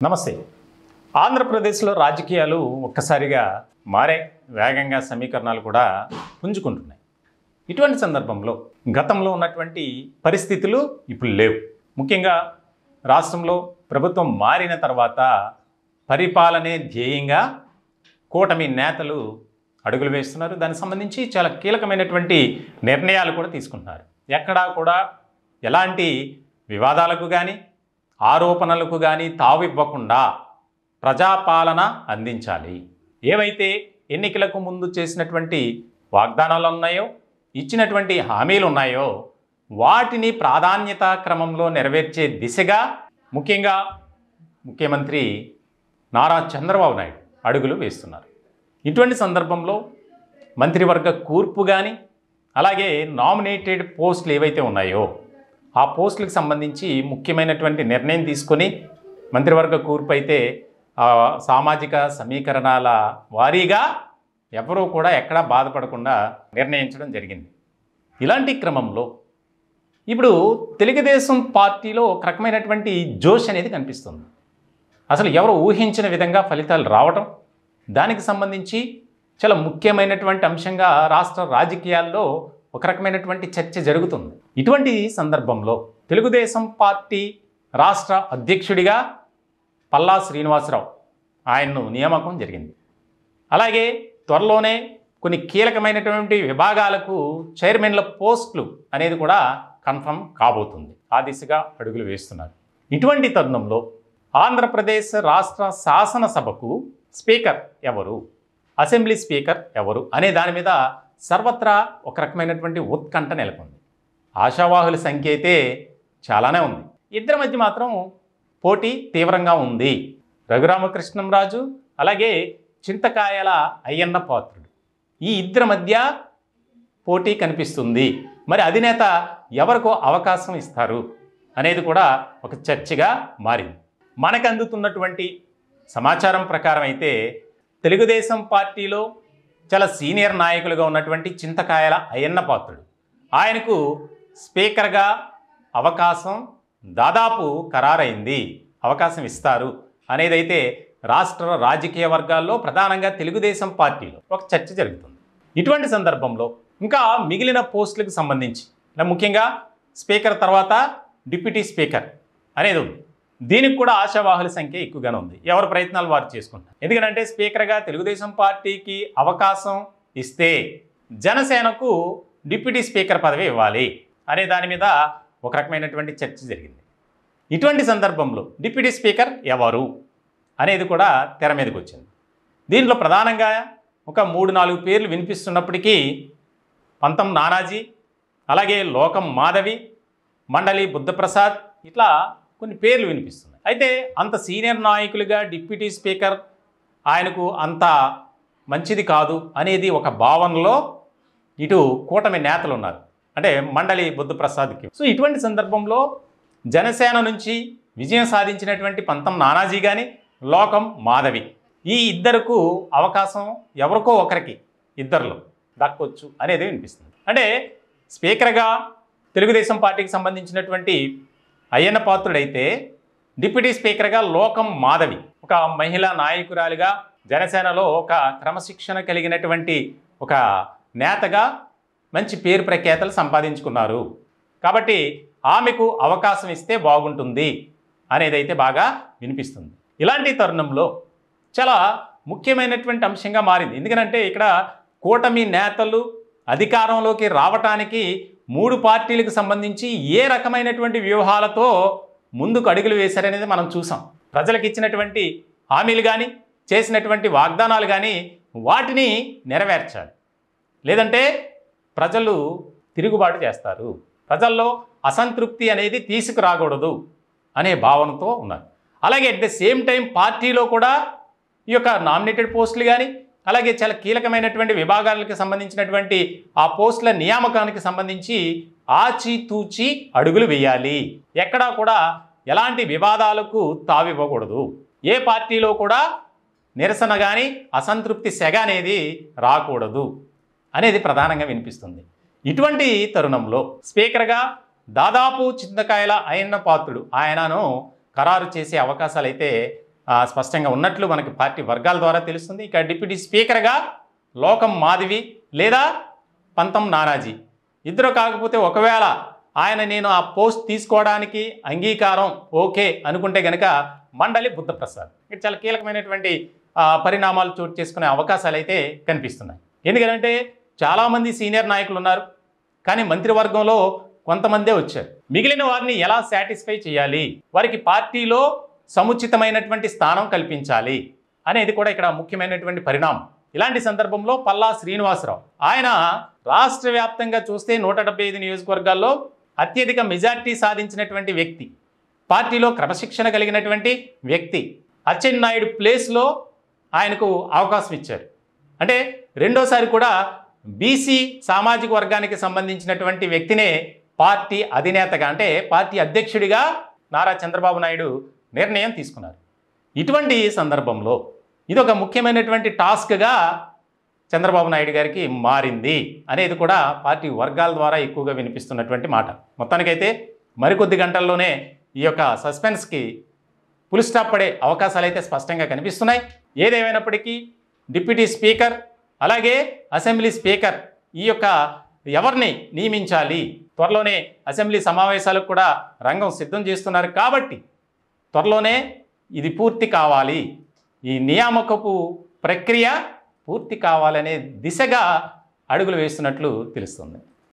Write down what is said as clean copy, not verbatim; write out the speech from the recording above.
నమస్తే. ఆంధ్రప్రదేశ్లో రాజకీయాలు ఒక్కసారిగా మారే వేగంగా సమీకరణాలు కూడా పుంజుకుంటున్నాయి. ఇటువంటి సందర్భంలో గతంలో ఉన్నటువంటి పరిస్థితులు ఇప్పుడు లేవు. ముఖ్యంగా రాష్ట్రంలో ప్రభుత్వం మారిన తర్వాత పరిపాలనే ధ్యేయంగా కూటమి నేతలు అడుగులు వేస్తున్నారు. దానికి సంబంధించి చాలా కీలకమైనటువంటి నిర్ణయాలు కూడా తీసుకుంటున్నారు. ఎక్కడా కూడా ఎలాంటి వివాదాలకు కానీ ఆరోపణలకు కానీ తావివ్వకుండా ప్రజాపాలన అందించాలి. ఏవైతే ఎన్నికలకు ముందు చేసినటువంటి వాగ్దానాలు ఉన్నాయో, ఇచ్చినటువంటి హామీలు ఉన్నాయో వాటిని ప్రాధాన్యత క్రమంలో నెరవేర్చే దిశగా ముఖ్యంగా ముఖ్యమంత్రి నారా చంద్రబాబు నాయుడు అడుగులు వేస్తున్నారు. ఇటువంటి సందర్భంలో మంత్రివర్గ కూర్పు కానీ అలాగే నామినేటెడ్ పోస్టులు ఏవైతే ఉన్నాయో ఆ పోస్టులకు సంబంధించి ముఖ్యమైనటువంటి నిర్ణయం తీసుకొని మంత్రివర్గ కూర్పు అయితే సామాజిక సమీకరణాల వారీగా ఎవరూ కూడా ఎక్కడా బాధపడకుండా నిర్ణయించడం జరిగింది. ఇలాంటి క్రమంలో ఇప్పుడు తెలుగుదేశం పార్టీలో ఒక రకమైనటువంటి జోష్ అనేది కనిపిస్తుంది. అసలు ఎవరు ఊహించిన విధంగా ఫలితాలు రావడం, దానికి సంబంధించి చాలా ముఖ్యమైనటువంటి అంశంగా రాష్ట్ర రాజకీయాల్లో ఒక రకమైనటువంటి చర్చ జరుగుతుంది. ఇటువంటి సందర్భంలో తెలుగుదేశం పార్టీ రాష్ట్ర అధ్యక్షుడిగా పల్లా శ్రీనివాసరావు ఆయన్ను నియామకం జరిగింది. అలాగే త్వరలోనే కొన్ని కీలకమైనటువంటి విభాగాలకు చైర్మన్ల పోస్టులు అనేది కూడా కన్ఫర్మ్ కాబోతుంది. ఆ దిశగా అడుగులు వేస్తున్నారు. ఇటువంటి తరుణంలో ఆంధ్రప్రదేశ్ రాష్ట్ర శాసనసభకు స్పీకర్ ఎవరు, అసెంబ్లీ స్పీకర్ ఎవరు అనే దాని మీద సర్వత్రా ఒక రకమైనటువంటి ఉత్కంఠ నెలకొంది. ఆశావాహుల సంఖ్య అయితే చాలానే ఉంది. ఇద్దరి మధ్య మాత్రం పోటీ తీవ్రంగా ఉంది. రఘురామకృష్ణంరాజు అలాగే చింతకాయల అయ్యన్న పాత్రుడు, ఈ ఇద్దరి మధ్య పోటీ కనిపిస్తుంది. మరి అధినేత ఎవరికో అవకాశం ఇస్తారు అనేది కూడా ఒక చర్చగా మారింది. మనకు అందుతున్నటువంటి సమాచారం ప్రకారం అయితే తెలుగుదేశం పార్టీలో చాలా సీనియర్ నాయకులుగా ఉన్నటువంటి చింతకాయల అయ్యన్న పాత్రుడు ఆయనకు స్పీకర్గా అవకాశం దాదాపు ఖరారైంది, అవకాశం ఇస్తారు అనేదైతే రాష్ట్ర రాజకీయ వర్గాల్లో ప్రధానంగా తెలుగుదేశం పార్టీలో ఒక చర్చ జరుగుతుంది. ఇటువంటి సందర్భంలో ఇంకా మిగిలిన పోస్టులకు సంబంధించి ముఖ్యంగా స్పీకర్ తర్వాత డిప్యూటీ స్పీకర్ అనేది ఉంది. దీనికి కూడా ఆశావాహుల సంఖ్య ఎక్కువగానే ఉంది. ఎవరి ప్రయత్నాలు వారు చేసుకుంటారు. ఎందుకంటే స్పీకర్గా తెలుగుదేశం పార్టీకి అవకాశం ఇస్తే జనసేనకు డిప్యూటీ స్పీకర్ పదవి ఇవ్వాలి అనే దాని మీద ఒక రకమైనటువంటి చర్చ జరిగింది. ఇటువంటి సందర్భంలో డిప్యూటీ స్పీకర్ ఎవరు అనేది కూడా తెర మీదకి వచ్చింది. దీంట్లో ప్రధానంగా ఒక 3-4 పేర్లు వినిపిస్తున్నప్పటికీ పంతం నానాజీ, అలాగే లోకం మాధవి, మండలి బుద్ధప్రసాద్ ఇట్లా కొన్ని పేర్లు వినిపిస్తున్నాయి. అయితే అంత సీనియర్ నాయకులుగా డిప్యూటీ స్పీకర్ ఆయనకు అంత మంచిది కాదు అనేది ఒక భావనలో ఇటు కూటమి నేతలు ఉన్నారు, అంటే మండలి బుద్ధప్రసాద్కి. సో ఇటువంటి సందర్భంలో జనసేన నుంచి విజయం సాధించినటువంటి పంతం నానాజీ కానీ లోకం మాధవి ఈ ఇద్దరుకు అవకాశం ఎవరికో ఒకరికి ఇద్దరిలో దక్కొచ్చు అనేది వినిపిస్తుంది. అంటే స్పీకర్గా తెలుగుదేశం పార్టీకి సంబంధించినటువంటి అయ్యన్న పాత్రుడైతే డిప్యూటీ స్పీకర్గా లోకం మాధవి ఒక మహిళా నాయకురాలిగా జనసేనలో ఒక క్రమశిక్షణ కలిగినటువంటి ఒక నేతగా మంచి పేరు ప్రఖ్యాతలు సంపాదించుకున్నారు. కాబట్టి ఆమెకు అవకాశం ఇస్తే బాగుంటుంది అనేదైతే బాగా వినిపిస్తుంది. ఇలాంటి తరుణంలో చాలా ముఖ్యమైనటువంటి అంశంగా మారింది. ఎందుకంటే ఇక్కడ కూటమి నేతలు అధికారంలోకి రావటానికి 3 పార్టీలకు సంబంధించి ఏ రకమైనటువంటి వ్యూహాలతో ముందుకు అడుగులు వేశారనేది మనం చూసాం. ప్రజలకు ఇచ్చినటువంటి హామీలు కానీ చేసినటువంటి వాగ్దానాలు కానీ వాటిని నెరవేర్చాలి, లేదంటే ప్రజలు తిరుగుబాటు చేస్తారు, ప్రజల్లో అసంతృప్తి అనేది తీసుకురాకూడదు అనే భావనతో ఉన్నారు. అలాగే అట్ ద సేమ్ టైం పార్టీలో కూడా ఈ యొక్క నామినేటెడ్ పోస్టులు కానీ అలాగే చాలా కీలకమైనటువంటి విభాగాలకు సంబంధించినటువంటి ఆ పోస్టుల నియామకానికి సంబంధించి ఆచితూచి అడుగులు వేయాలి. ఎక్కడా కూడా ఎలాంటి వివాదాలకు తావివ్వకూడదు. ఏ పార్టీలో కూడా నిరసన కానీ అసంతృప్తి సెగ అనేది రాకూడదు అనేది ప్రధానంగా వినిపిస్తుంది. ఇటువంటి తరుణంలో స్పీకర్గా దాదాపు చింతకాయల అయ్యన్న పాత్రుడు ఆయనను ఖరారు చేసే అవకాశాలు అయితే స్పష్టంగా ఉన్నట్లు మనకి పార్టీ వర్గాల ద్వారా తెలుస్తుంది. ఇక డిప్యూటీ స్పీకర్గా లోకం మాధవి లేదా పంతం నానాజీ ఇద్దరు కాకపోతే ఒకవేళ నేను ఆ పోస్ట్ తీసుకోవడానికి అంగీకారం ఓకే అనుకుంటే కనుక మండలి బుద్ధప్రసాద్. ఇది చాలా కీలకమైనటువంటి పరిణామాలు చోటు చేసుకునే అవకాశాలు అయితే కనిపిస్తున్నాయి. ఎందుకంటే చాలామంది సీనియర్ నాయకులు ఉన్నారు, కానీ మంత్రివర్గంలో కొంతమందే వచ్చారు. మిగిలిన వారిని ఎలా సాటిస్ఫై చేయాలి, వారికి పార్టీలో సముచితమైనటువంటి స్థానం కల్పించాలి అనేది కూడా ఇక్కడ ముఖ్యమైనటువంటి పరిణామం. ఇలాంటి సందర్భంలో పల్లా శ్రీనివాసరావు ఆయన రాష్ట్ర వ్యాప్తంగా చూస్తే 175 నియోజకవర్గాల్లో అత్యధిక మెజార్టీ సాధించినటువంటి వ్యక్తి, పార్టీలో క్రమశిక్షణ కలిగినటువంటి వ్యక్తి. అచ్చెన్నాయుడు ప్లేస్లో ఆయనకు అవకాశం ఇచ్చారు. అంటే రెండోసారి కూడా బీసీ సామాజిక వర్గానికి సంబంధించినటువంటి వ్యక్తినే పార్టీ అధినేతగా అంటే పార్టీ అధ్యక్షుడిగా నారా చంద్రబాబు నాయుడు నిర్ణయం తీసుకున్నారు. ఇటువంటి సందర్భంలో ఇదొక ముఖ్యమైనటువంటి టాస్క్గా చంద్రబాబు నాయుడు గారికి మారింది అనేది కూడా పార్టీ వర్గాల ద్వారా ఎక్కువగా వినిపిస్తున్నటువంటి మాట. మొత్తానికైతే మరికొద్ది గంటల్లోనే ఈ యొక్క సస్పెన్స్కి ఫుల్ స్టాప్ పడే అవకాశాలు అయితే స్పష్టంగా కనిపిస్తున్నాయి. ఏదేమైనప్పటికీ డిప్యూటీ స్పీకర్ అలాగే అసెంబ్లీ స్పీకర్ ఈ యొక్క ఎవరిని నియమించాలి, త్వరలోనే అసెంబ్లీ సమావేశాలకు కూడా రంగం సిద్ధం చేస్తున్నారు. కాబట్టి త్వరలోనే ఇది పూర్తి కావాలి, ఈ నియామకపు ప్రక్రియ పూర్తి కావాలనే దిశగా అడుగులు వేస్తున్నట్లు తెలుస్తుంది.